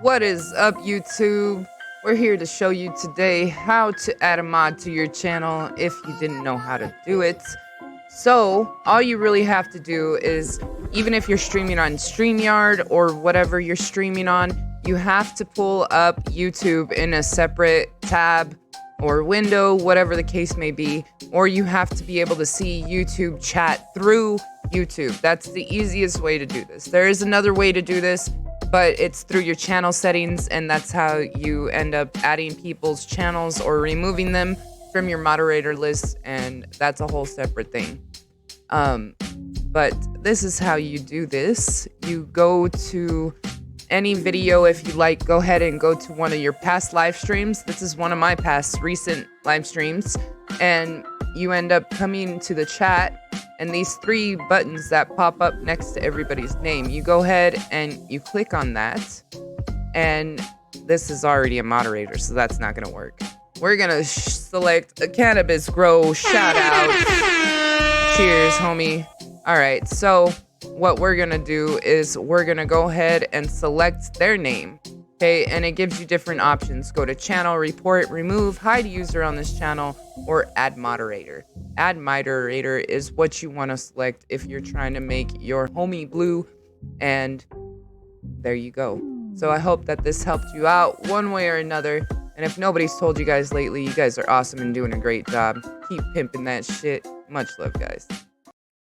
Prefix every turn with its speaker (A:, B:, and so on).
A: What is up, YouTube? We're here to show you today how to add a mod to your channel if you didn't know how to do it. So, all you really have to do is, even if you're streaming on StreamYard or whatever you're streaming on, you have to pull up YouTube in a separate tab or window, whatever the case may be, or you have to be able to see YouTube chat through YouTube. That's the easiest way to do this. There is another way to do this, but it's through your channel settings, and that's how you end up adding people's channels or removing them from your moderator list, and that's a whole separate thing. But this is how you do this. You go to any video if you like. Go ahead and go to one of your past live streams. This is one of my past recent live streams, and you end up coming to the chat, and these three buttons that pop up next to everybody's name, you go ahead and you click on that, and this is already a moderator, so that's not gonna work. We're gonna select a cannabis grow shout out. Cheers, homie. All right, so what we're gonna do is we're gonna go ahead and select their name. Okay, and it gives you different options. Go to channel, report, remove, hide user on this channel, or add moderator. Add moderator is what you want to select if you're trying to make your homie blue, and there you go. So I hope that this helped you out one way or another, and if nobody's told you guys lately, you guys are awesome and doing a great job. Keep pimping that shit. Much love, guys.